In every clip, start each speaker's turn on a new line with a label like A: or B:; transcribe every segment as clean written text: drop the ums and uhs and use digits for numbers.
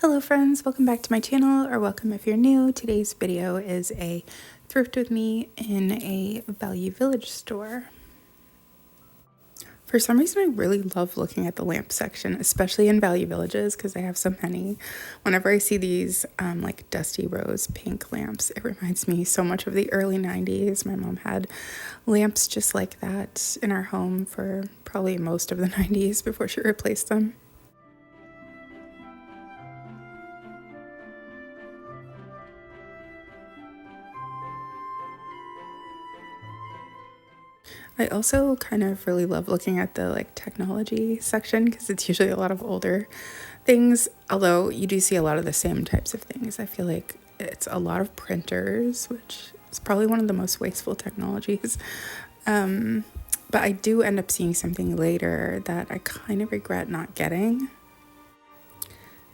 A: Hello friends, welcome back to my channel, or welcome if you're new. Today's video is a thrift with me in a Value Village store. For some reason, I really love looking at the lamp section, especially in Value Villages because they have so many. Whenever I see these like dusty rose pink lamps, it reminds me so much of the early 90s. My mom had lamps just like that in our home for probably most of the 90s before she replaced them. I also kind of really love looking at the like technology section because it's usually a lot of older things, although you do see a lot of the same types of things. I feel like it's a lot of printers, which is probably one of the most wasteful technologies. But I do end up seeing something later that I kind of regret not getting.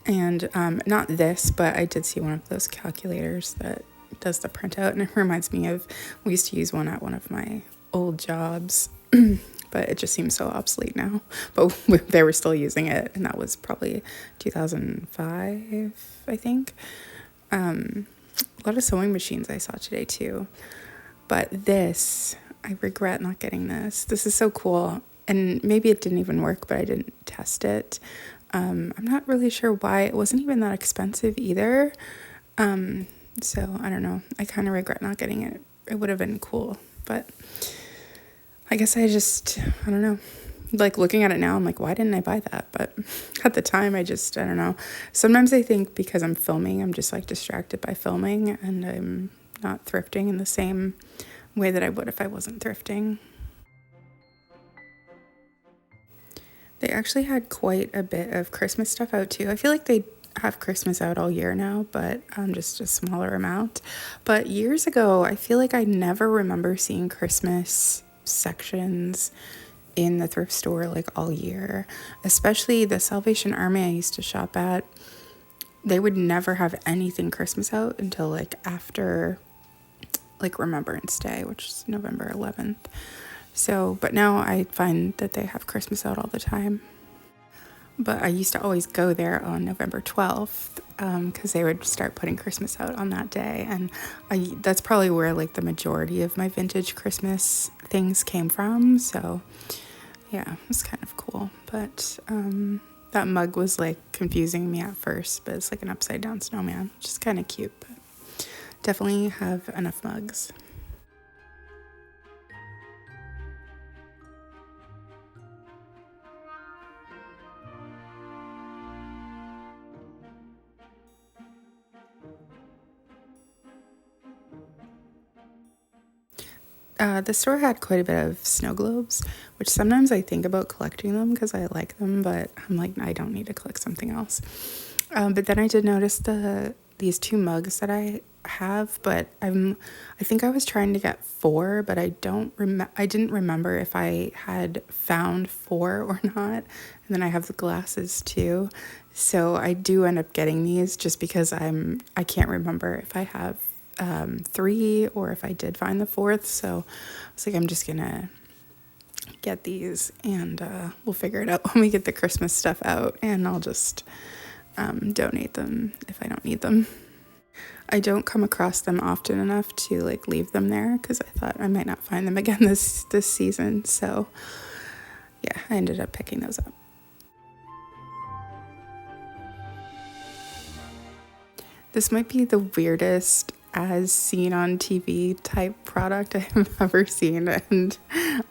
A: And not this, but I did see one of those calculators that does the printout, and it reminds me of, we used to use one at one of my old jobs, but it just seems so obsolete now. But they were still using it, and that was probably 2005, I think. A lot of sewing machines I saw today too. But this, I regret not getting this. This is so cool. And maybe it didn't even work, but I didn't test it. I'm not really sure why. It wasn't even that expensive either. So I don't know. I kind of regret not getting it. It would have been cool, but I guess I don't know. Like looking at it now, I'm like, why didn't I buy that? But at the time, I don't know. Sometimes I think because I'm filming, I'm just like distracted by filming, and I'm not thrifting in the same way that I would if I wasn't thrifting. They actually had quite a bit of Christmas stuff out too. I feel like they have Christmas out all year now, but just a smaller amount. But years ago, I feel like I never remember seeing Christmas sections in the thrift store like all year, especially the Salvation Army I used to shop at. They would never have anything Christmas out until like after like Remembrance Day, which is November 11th. So, but now I find that they have Christmas out all the time. But I used to always go there on November 12th because they would start putting Christmas out on that day. And that's probably where like the majority of my vintage Christmas things came from. So yeah, it was kind of cool. But that mug was like confusing me at first, but it's like an upside down snowman, which is kind of cute. But definitely have enough mugs. The store had quite a bit of snow globes, which sometimes I think about collecting them because I like them, but I'm like, I don't need to collect something else. But then I did notice these two mugs that I have, but I think I was trying to get 4, but I didn't remember if I had found 4 or not. And then I have the glasses too. So I do end up getting these just because I can't remember if I have 3 or if I did find the 4th. So I was like, I'm just gonna get these, and we'll figure it out when we get the Christmas stuff out, and I'll just donate them if I don't need them. I don't come across them often enough to like leave them there because I thought I might not find them again this season. So yeah, I ended up picking those up. This might be the weirdest as seen on TV type product I have ever seen, and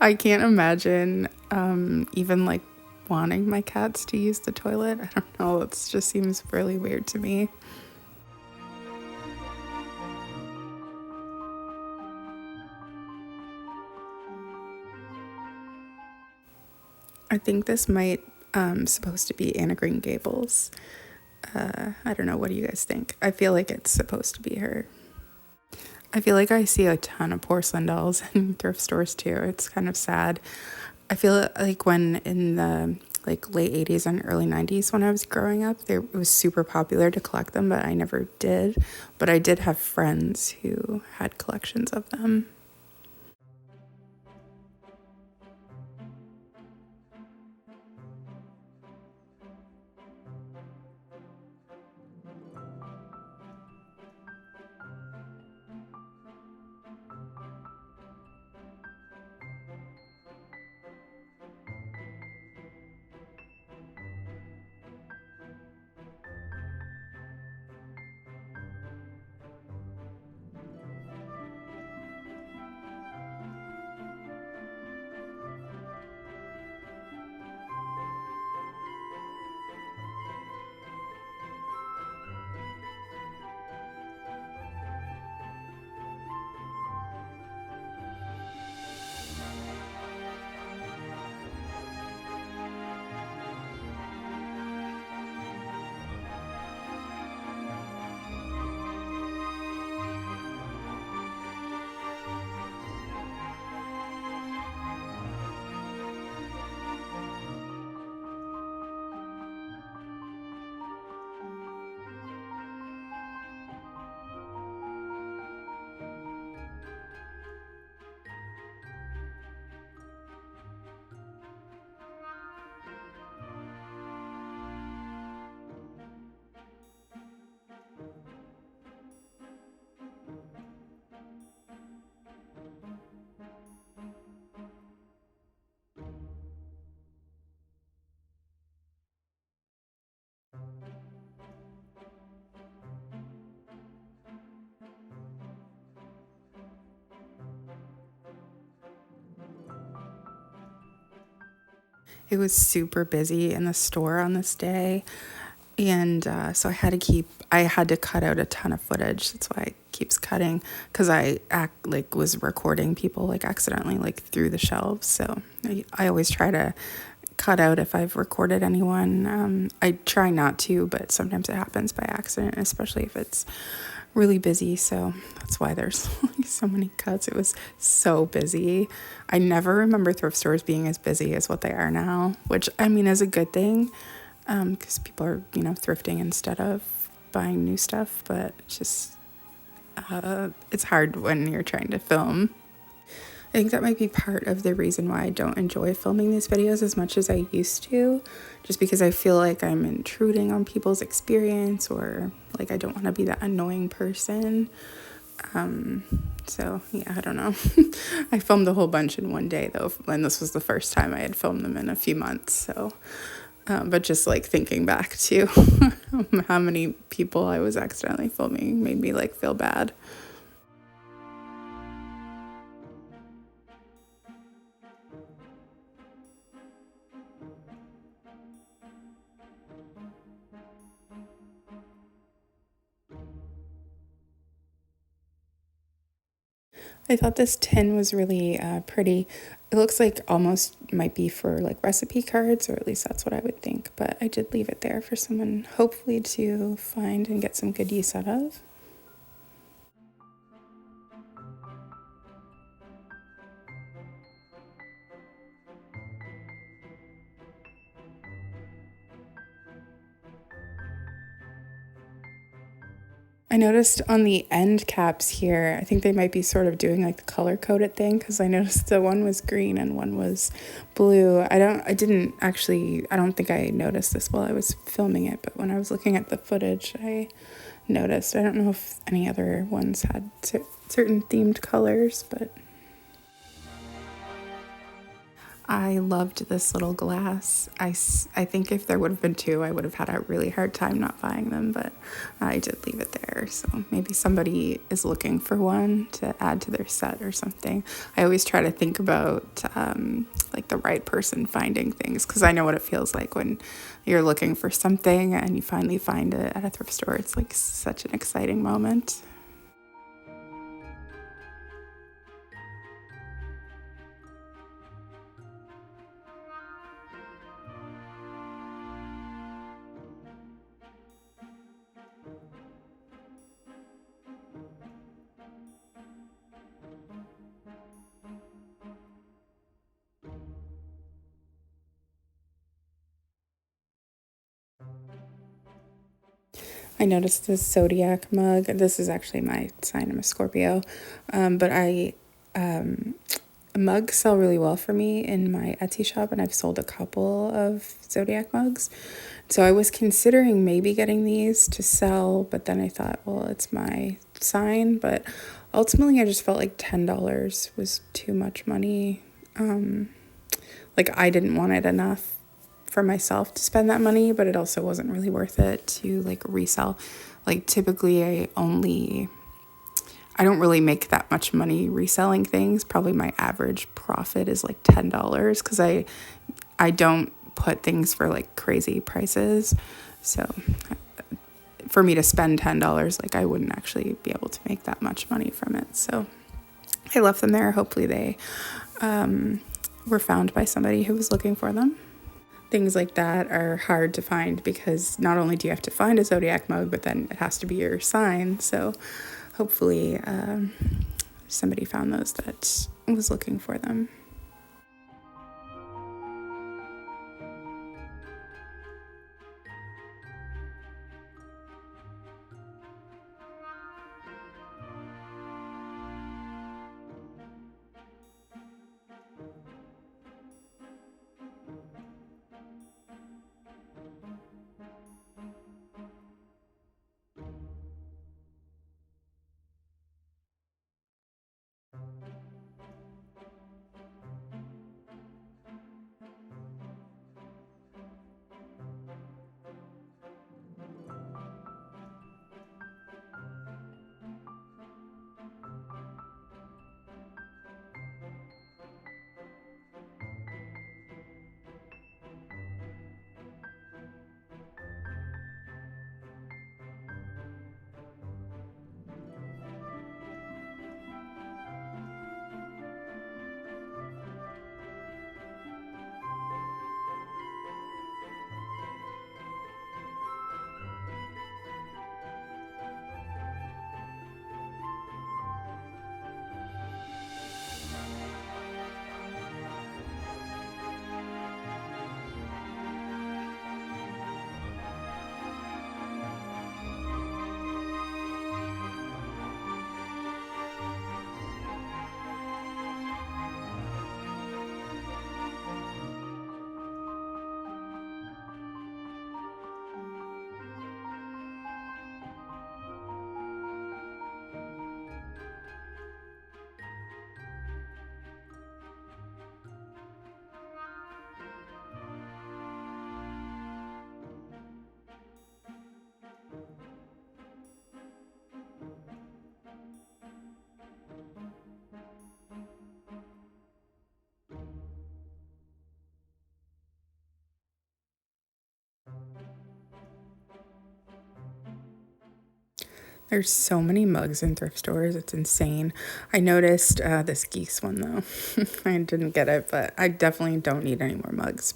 A: I can't imagine even like wanting my cats to use the toilet. I don't know, it just seems really weird to me. I think this might supposed to be Anna Green Gables. I don't know, what do you guys think? I feel like it's supposed to be her. I feel like I see a ton of porcelain dolls in thrift stores too. It's kind of sad. I feel like when in the like late 80s and early 90s when I was growing up, it was super popular to collect them, but I never did. But I did have friends who had collections of them. it was super busy in the store on this day. And so I had to cut out a ton of footage. That's why it keeps cutting, because was recording people like accidentally like through the shelves. So I always try to cut out if I've recorded anyone. I try not to, but sometimes it happens by accident, especially if it's really busy. So that's why there's like so many cuts. It was so busy. I never remember thrift stores being as busy as what they are now, which I mean is a good thing, because people are, thrifting instead of buying new stuff. But it's just it's hard when you're trying to film. I think that might be part of the reason why I don't enjoy filming these videos as much as I used to, just because I feel like I'm intruding on people's experience, or like I don't want to be that annoying person. So yeah, I don't know. I filmed a whole bunch in one day though, and this was the first time I had filmed them in a few months. So, but just like thinking back to how many people I was accidentally filming made me like feel bad. I thought this tin was really pretty. It looks like almost might be for like recipe cards, or at least that's what I would think. But I did leave it there for someone hopefully to find and get some good use out of. I noticed on the end caps here, I think they might be sort of doing like the color coded thing, because I noticed the one was green and one was blue. I don't think I noticed this while I was filming it, but when I was looking at the footage, I noticed. I don't know if any other ones had certain themed colors, but I loved this little glass. I think if there would have been two, I would have had a really hard time not buying them, but I did leave it there. So maybe somebody is looking for one to add to their set or something. I always try to think about like the right person finding things, because I know what it feels like when you're looking for something and you finally find it at a thrift store. It's like such an exciting moment. I noticed this zodiac mug. This is actually my sign. I'm a Scorpio. But mugs sell really well for me in my Etsy shop, and I've sold a couple of zodiac mugs. So I was considering maybe getting these to sell, but then I thought, well, it's my sign. But ultimately, I just felt like $10 was too much money. Like I didn't want it enough for myself to spend that money, but it also wasn't really worth it to like resell. Like typically I don't really make that much money reselling things. Probably my average profit is like $10, because I don't put things for like crazy prices. So for me to spend $10, like I wouldn't actually be able to make that much money from it. So I left them there. Hopefully they were found by somebody who was looking for them. Things like that are hard to find, because not only do you have to find a zodiac mug, but then it has to be your sign. So hopefully somebody found those that was looking for them. There's so many mugs in thrift stores. It's insane. I noticed this geese one though. I didn't get it, but I definitely don't need any more mugs,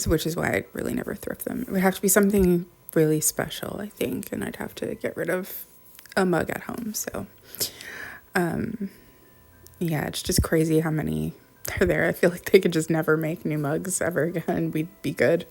A: which is why I really never thrift them. It would have to be something really special, I think, and I'd have to get rid of a mug at home. So, yeah, it's just crazy how many are there. I feel like they could just never make new mugs ever again. We'd be good.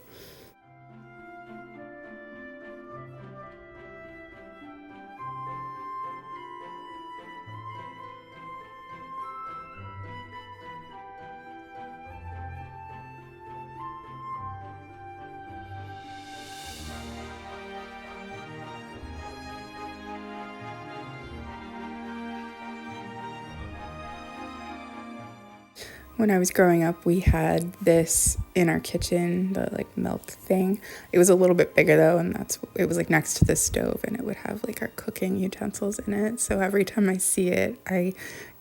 A: When I was growing up, we had this in our kitchen, the like milk thing. It was a little bit bigger though, and it was like next to the stove, and it would have like our cooking utensils in it. So every time I see it, I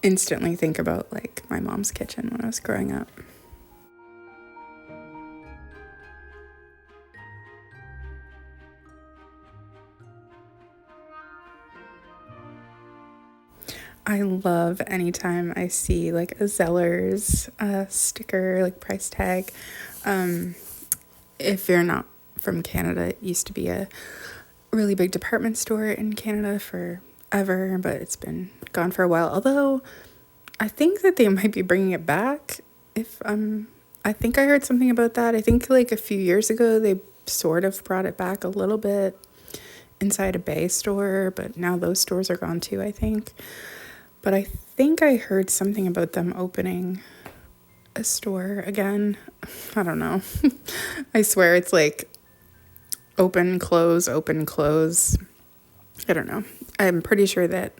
A: instantly think about like my mom's kitchen when I was growing up. I love anytime I see like a Zellers sticker, like price tag. If you're not from Canada, it used to be a really big department store in Canada forever, but it's been gone for a while. Although I think that they might be bringing it back. I think I heard something about that. I think like a few years ago they sort of brought it back a little bit inside a Bay store, but now those stores are gone too, I think. But I think I heard something about them opening a store again. I don't know. I swear it's like open, close, open, close. I don't know. I'm pretty sure that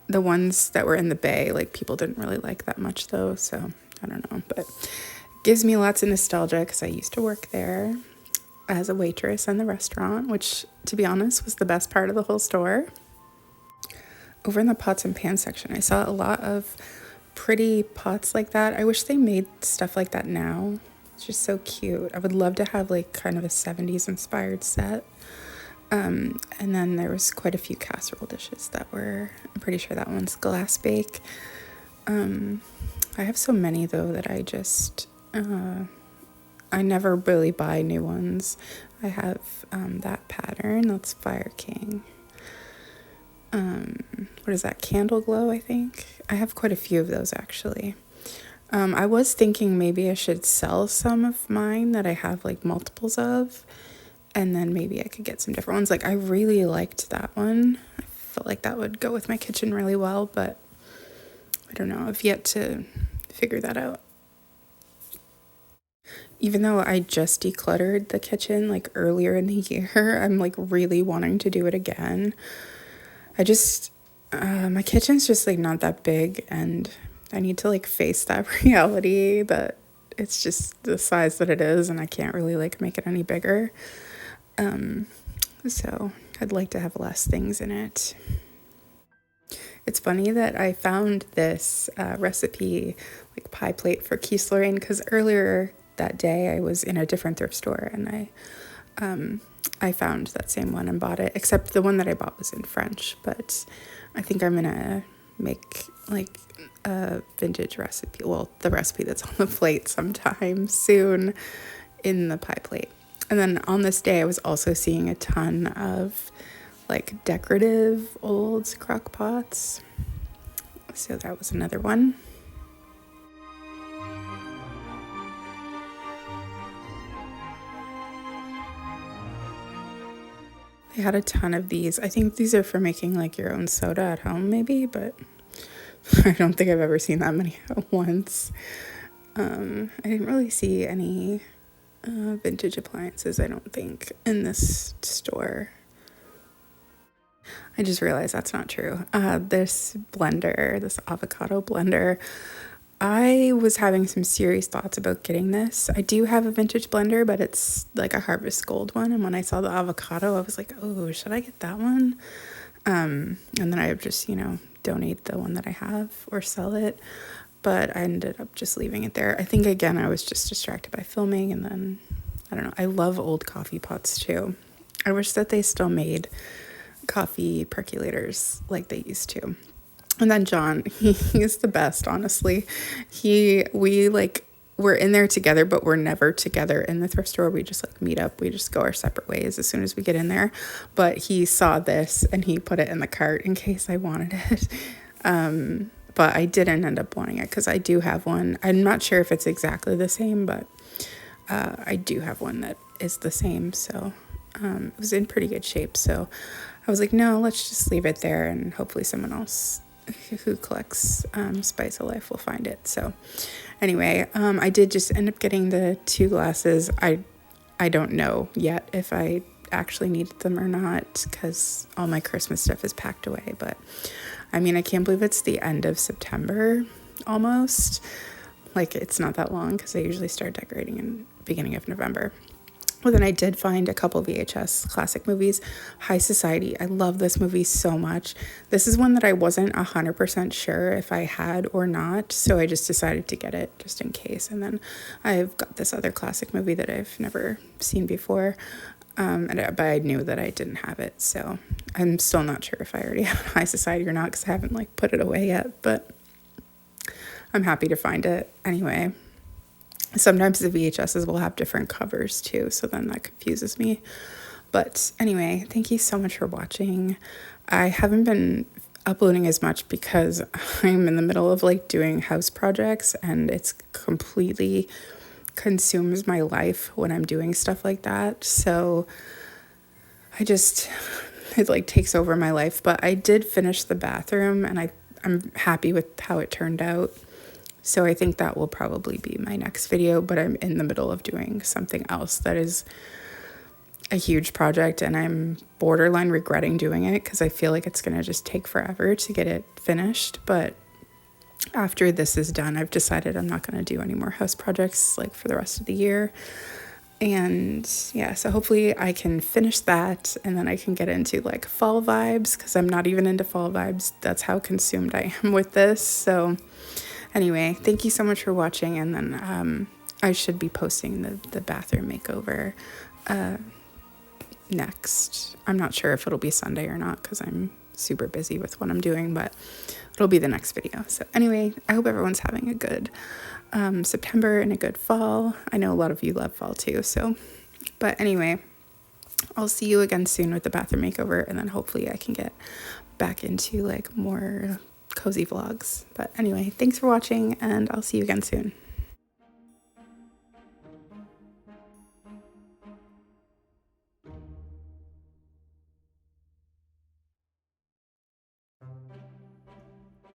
A: the ones that were in the Bay, like people didn't really like that much though. So I don't know. But it gives me lots of nostalgia because I used to work there as a waitress in the restaurant, which to be honest was the best part of the whole store. Over in the pots and pans section, I saw a lot of pretty pots like that. I wish they made stuff like that now. It's just so cute. I would love to have like kind of a 70s inspired set. And then there was quite a few casserole dishes that were, I'm pretty sure that one's glass bake. I have so many though that I just, I never really buy new ones. I have that pattern, that's Fire King. What is that? Candle Glow, I think. I have quite a few of those actually. I was thinking maybe I should sell some of mine that I have like multiples of, and then maybe I could get some different ones. Like I really liked that one. I felt like that would go with my kitchen really well, but I don't know. I've yet to figure that out. Even though I just decluttered the kitchen like earlier in the year, I'm like really wanting to do it again. My kitchen's just like not that big, and I need to like face that reality that it's just the size that it is, and I can't really like make it any bigger. So I'd like to have less things in it. It's funny that I found this recipe, like pie plate for Kieslerin, because earlier that day I was in a different thrift store and I found that same one and bought it, except the one that I bought was in French. But I think I'm gonna make like a vintage recipe, well, the recipe that's on the plate sometime soon in the pie plate. And then on this day I was also seeing a ton of like decorative old crock pots, so that was another one. They had a ton of these. I think these are for making like your own soda at home maybe, but I don't think I've ever seen that many at once. I didn't really see any vintage appliances, I don't think, in this store. I just realized that's not true. This blender, this avocado blender, I was having some serious thoughts about getting this. I do have a vintage blender, but it's like a Harvest Gold one. And when I saw the avocado, I was like, oh, should I get that one? And then I would just, donate the one that I have or sell it. But I ended up just leaving it there. I think, again, I was just distracted by filming. And then, I don't know, I love old coffee pots too. I wish that they still made coffee percolators like they used to. And then John, he's the best, honestly. We're in there together, but we're never together in the thrift store. We just like meet up. We just go our separate ways as soon as we get in there. But he saw this and he put it in the cart in case I wanted it. But I didn't end up wanting it because I do have one. I'm not sure if it's exactly the same, but I do have one that is the same. So it was in pretty good shape. So I was like, no, let's just leave it there and hopefully someone else who collects Spice of Life will find it. So anyway, I did just end up getting the 2 glasses. I don't know yet if I actually needed them or not because all my Christmas stuff is packed away. But I mean, I can't believe it's the end of September almost. Like, it's not that long because I usually start decorating in the beginning of November. Well, then I did find a couple VHS classic movies. High Society. I love this movie so much. This is one that I wasn't 100% sure if I had or not, so I just decided to get it just in case. And then I've got this other classic movie that I've never seen before, but I knew that I didn't have it, so I'm still not sure if I already have High Society or not because I haven't like put it away yet, but I'm happy to find it anyway. Sometimes the VHSs will have different covers too, so then that confuses me. But anyway, thank you so much for watching. I haven't been uploading as much because I'm in the middle of like doing house projects and it's completely consumes my life when I'm doing stuff like that. So it like takes over my life. But I did finish the bathroom and I'm happy with how it turned out. So I think that will probably be my next video, but I'm in the middle of doing something else that is a huge project and I'm borderline regretting doing it because I feel like it's going to just take forever to get it finished. But after this is done, I've decided I'm not going to do any more house projects like for the rest of the year. And yeah, so hopefully I can finish that and then I can get into like fall vibes because I'm not even into fall vibes. That's how consumed I am with this. So anyway, thank you so much for watching, and then I should be posting the bathroom makeover next. I'm not sure if it'll be Sunday or not because I'm super busy with what I'm doing, but it'll be the next video. So anyway, I hope everyone's having a good September and a good fall. I know a lot of you love fall too, so but anyway, I'll see you again soon with the bathroom makeover, and then hopefully I can get back into like more cozy vlogs. But anyway, thanks for watching and I'll see you again soon.